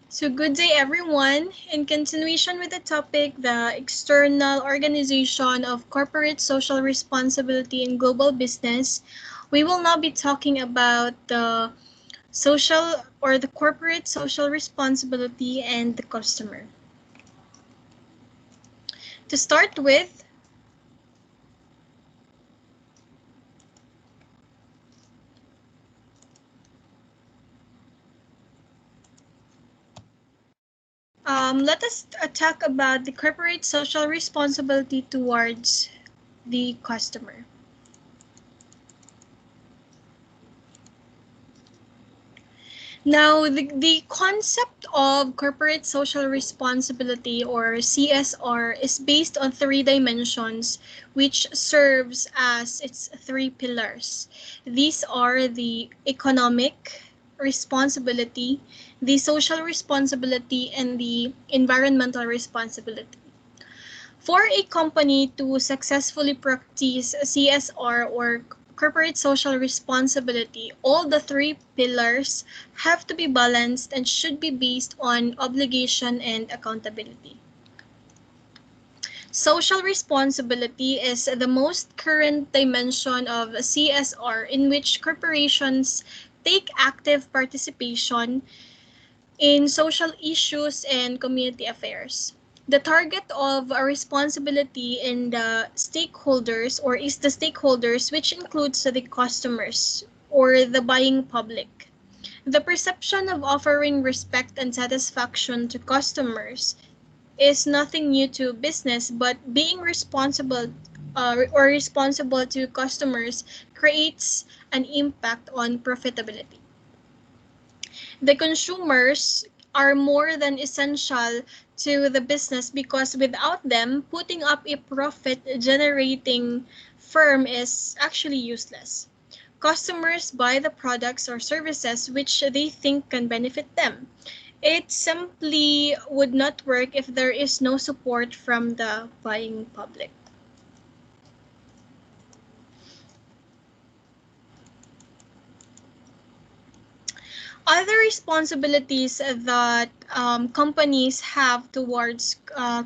So good day everyone. In continuation with the topic, the external organization of corporate social responsibility in global business, we will now be talking about the social or the corporate social responsibility and the customer. To start with, let us talk about the corporate social responsibility towards the customer. Now, the concept of corporate social responsibility or CSR is based on three dimensions, which serves as its three pillars. These are the economic responsibility, the social responsibility, and the environmental responsibility. For a company to successfully practice CSR or corporate social responsibility, all the three pillars have to be balanced and should be based on obligation and accountability. Social responsibility is the most current dimension of CSR in which corporations take active participation in social issues and community affairs. The target of a responsibility in the stakeholders or is the stakeholders, which includes the customers or the buying public. The perception of offering respect and satisfaction to customers is nothing new to business, but being responsible or responsible to customers creates an impact on profitability. The consumers are more than essential to the business because without them, putting up a profit generating firm is actually useless. Customers buy the products or services which they think can benefit them. It simply would not work if there is no support from the buying public. Other responsibilities that companies have towards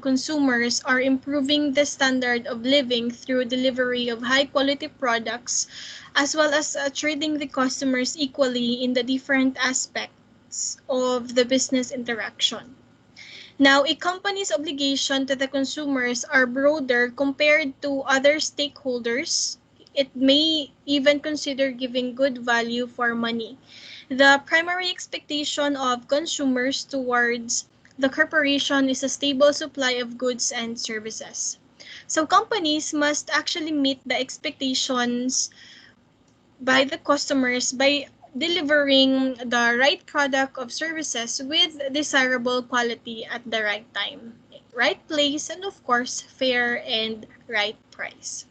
consumers are improving the standard of living through delivery of high quality products, as well as treating the customers equally in the different aspects of the business interaction. Now, a company's obligation to the consumers are broader compared to other stakeholders. It may even consider giving good value for money. The primary expectation of consumers towards the corporation is a stable supply of goods and services. So companies must actually meet the expectations by the customers by delivering the right product of services with desirable quality at the right time, right place, and of course, fair and right price.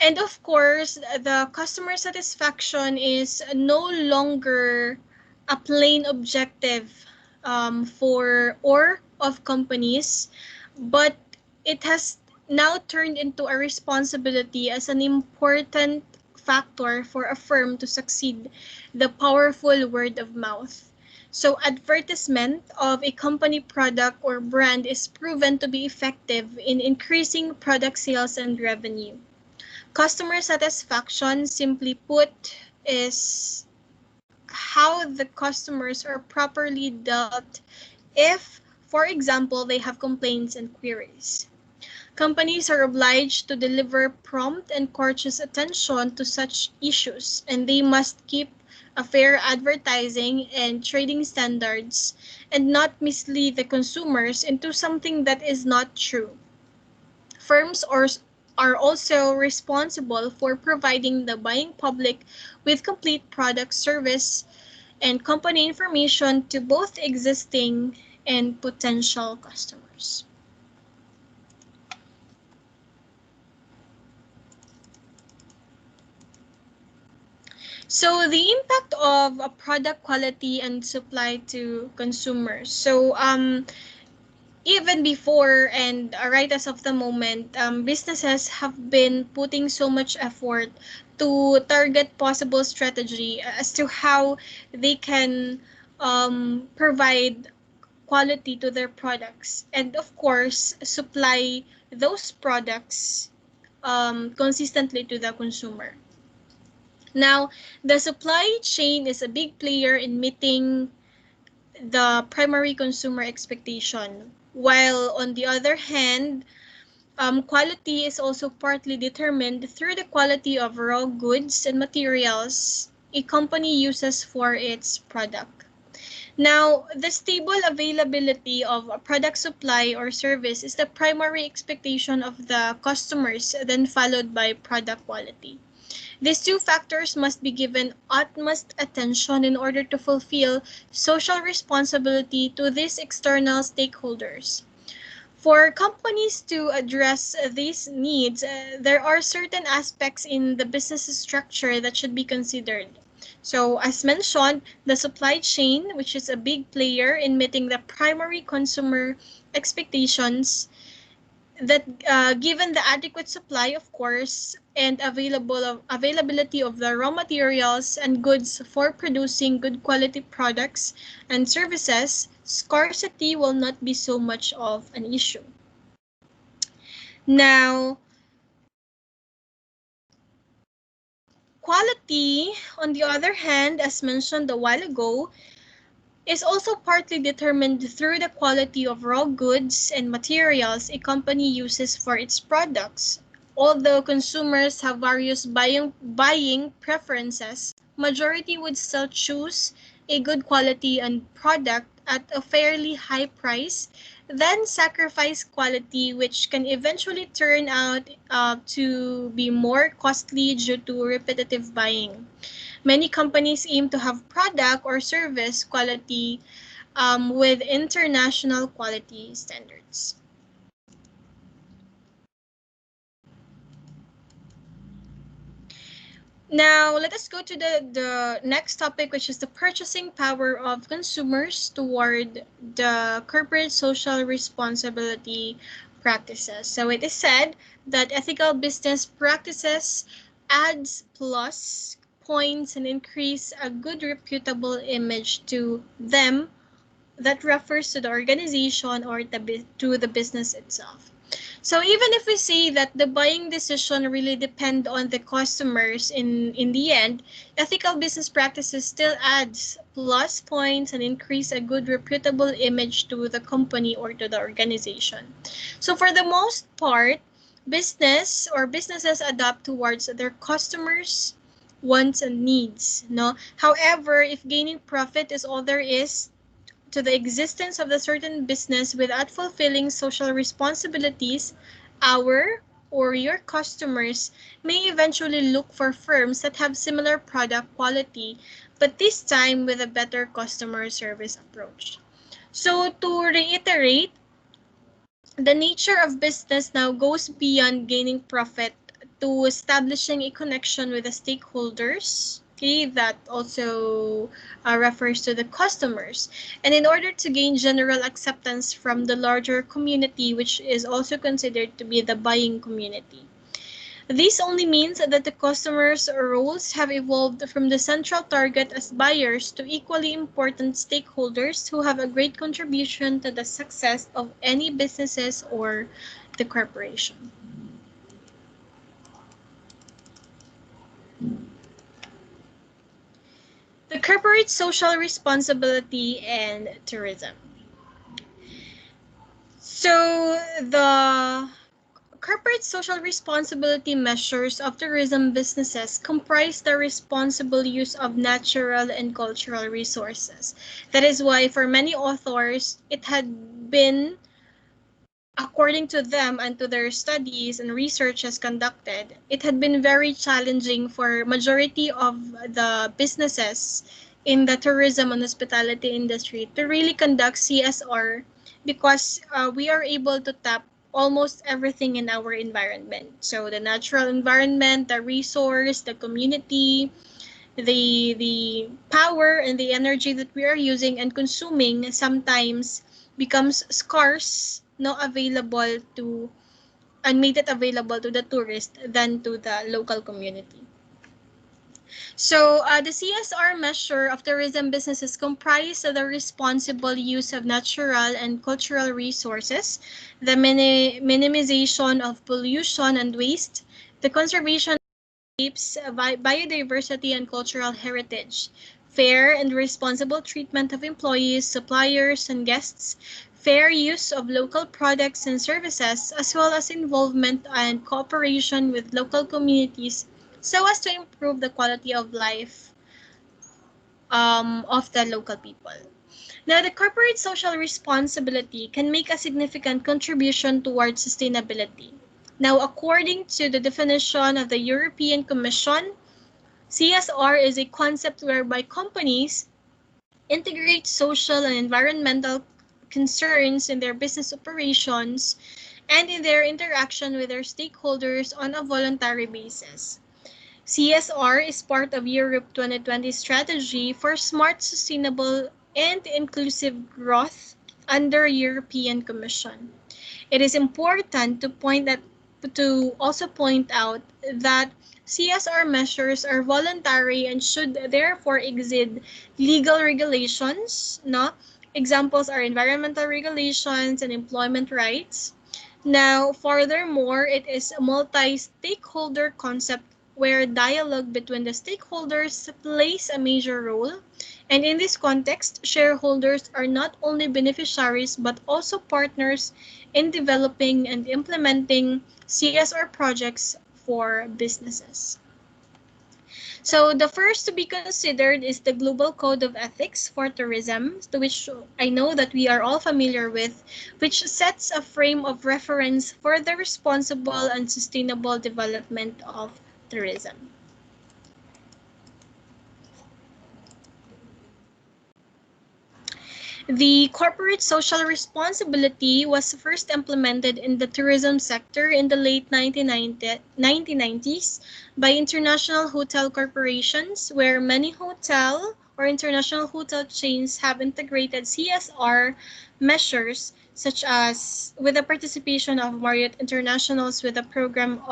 And of course, the customer satisfaction is no longer a plain objective for or of companies, but it has now turned into a responsibility as an important factor for a firm to succeed, the powerful word of mouth. So advertisement of a company product or brand is proven to be effective in increasing product sales and revenue. Customer satisfaction, simply put, is how the customers are properly dealt if, for example, they have complaints and queries. Companies are obliged to deliver prompt and courteous attention to such issues, and they must keep a fair advertising and trading standards and not mislead the consumers into something that is not true. Firms are also responsible for providing the buying public with complete product service and company information to both existing and potential customers. So the impact of a product quality and supply to consumers. Even before and right as of the moment, businesses have been putting so much effort to target possible strategy as to how they can provide quality to their products, and of course supply those products consistently to the consumer. Now, the supply chain is a big player in meeting the primary consumer expectation, while on the other hand, quality is also partly determined through the quality of raw goods and materials a company uses for its product. Now, the stable availability of a product supply or service is the primary expectation of the customers, then followed by product quality. These two factors must be given utmost attention in order to fulfill social responsibility to these external stakeholders. For companies to address these needs, there are certain aspects in the business structure that should be considered. So, as mentioned, the supply chain, which is a big player in meeting the primary consumer expectations, that given the adequate supply, of course, and availability of the raw materials and goods for producing good quality products and services, scarcity will not be so much of an issue. Now, quality, on the other hand, as mentioned a while ago, is also partly determined through the quality of raw goods and materials a company uses for its products. Although consumers have various buying preferences, majority would still choose a good quality and product at a fairly high price, then sacrifice quality, which can eventually turn out to be more costly due to repetitive buying. Many companies aim to have product or service quality with international quality standards. Now, let us go to the next topic, which is the purchasing power of consumers toward the corporate social responsibility practices. So it is said that ethical business practices adds plus points and increase a good reputable image to them that refers to the organization or to the business itself. So even if we say that the buying decision really depend on the customers in the end, ethical business practices still adds plus points and increase a good reputable image to the company or to the organization. So for the most part, businesses adapt towards their customers' wants and needs. No, however, if gaining profit is all there is to the existence of the certain business without fulfilling social responsibilities, our or your customers may eventually look for firms that have similar product quality, but this time with a better customer service approach. So to reiterate, the nature of business now goes beyond gaining profit to establishing a connection with the stakeholders. Okay, that also refers to the customers. And in order to gain general acceptance from the larger community, which is also considered to be the buying community. This only means that the customers' roles have evolved from the central target as buyers to equally important stakeholders who have a great contribution to the success of any businesses or the corporation. The corporate social responsibility and tourism. So the corporate social responsibility measures of tourism businesses comprise the responsible use of natural and cultural resources. That is why for many authors, it had been, according to them and to their studies and researches conducted, it had been very challenging for majority of the businesses in the tourism and hospitality industry to really conduct CSR because we are able to tap almost everything in our environment. So the natural environment, the resource, the community, the power and the energy that we are using and consuming sometimes becomes scarce, no available to and made it available to the tourist than to the local community. So the CSR measure of tourism businesses comprise of the responsible use of natural and cultural resources, the minimization of pollution and waste, the conservation of shapes, biodiversity and cultural heritage, fair and responsible treatment of employees, suppliers, and guests, fair use of local products and services, as well as involvement and cooperation with local communities so as to improve the quality of life of the local people. Now, the corporate social responsibility can make a significant contribution towards sustainability. Now, according to the definition of the European Commission, CSR is a concept whereby companies integrate social and environmental concerns in their business operations and in their interaction with their stakeholders on a voluntary basis. CSR is part of Europe 2020 strategy for smart, sustainable, and inclusive growth under European Commission. It is important to also point out that CSR measures are voluntary and should therefore exceed legal regulations. No? Examples are environmental regulations and employment rights. Now, furthermore, it is a multi-stakeholder concept where dialogue between the stakeholders plays a major role. And in this context, shareholders are not only beneficiaries but also partners in developing and implementing CSR projects for businesses. So the first to be considered is the Global Code of Ethics for Tourism, to which I know that we are all familiar with, which sets a frame of reference for the responsible and sustainable development of tourism. The corporate social responsibility was first implemented in the tourism sector in the late 1990s by international hotel corporations, where many hotel or international hotel chains have integrated CSR measures, such as with the participation of Marriott Internationals with a program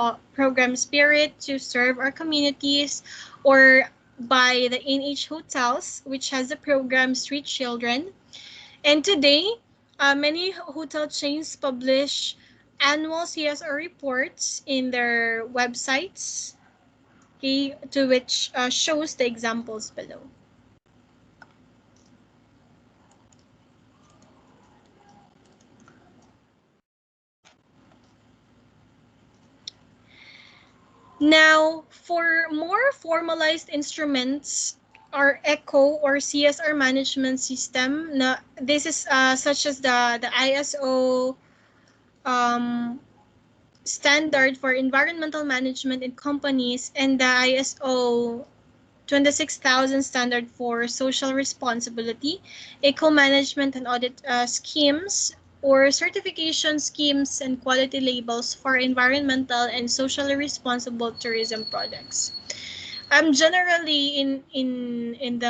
Spirit to serve our communities, or by the NH Hotels, which has the program Street Children. And today, many hotel chains publish annual CSR reports in their websites, okay, to which shows the examples below. Now, for more formalized instruments, our ECHO or CSR management system, this is such as the ISO standard for environmental management in companies and the ISO 26,000 standard for social responsibility, eco-management and audit schemes, or certification schemes and quality labels for environmental and socially responsible tourism products. Generally in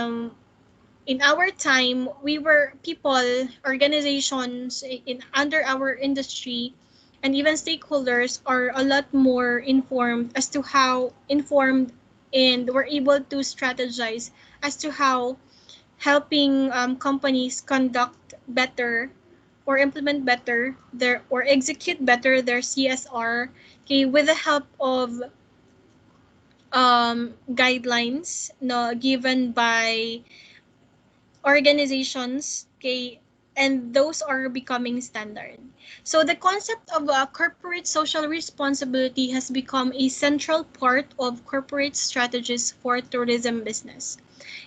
our time, we were people, organizations in under our industry, and even stakeholders are a lot more informed as to how informed and were able to strategize as to how helping companies conduct better or implement better their or execute better their CSR, okay, with the help of guidelines no given by organizations, okay, and those are becoming standard. So the concept of corporate social responsibility has become a central part of corporate strategies for tourism business.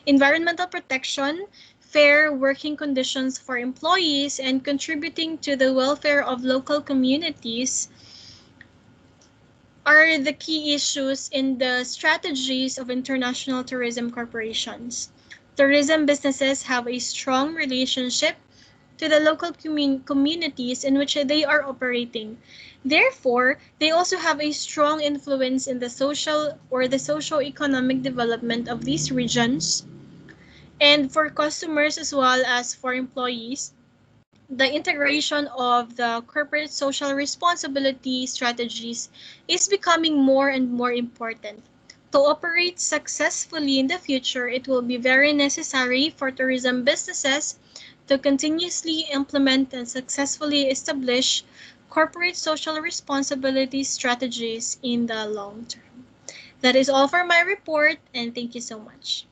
Environmental protection, fair working conditions for employees, and contributing to the welfare of local communities are the key issues in the strategies of international tourism corporations. Tourism businesses have a strong relationship to the local communities in which they are operating. Therefore, they also have a strong influence in the social or the socio-economic development of these regions. And for customers as well as for employees, the integration of the corporate social responsibility strategies is becoming more and more important. To operate successfully in the future, it will be very necessary for tourism businesses to continuously implement and successfully establish corporate social responsibility strategies in the long term. That is all for my report, and thank you so much.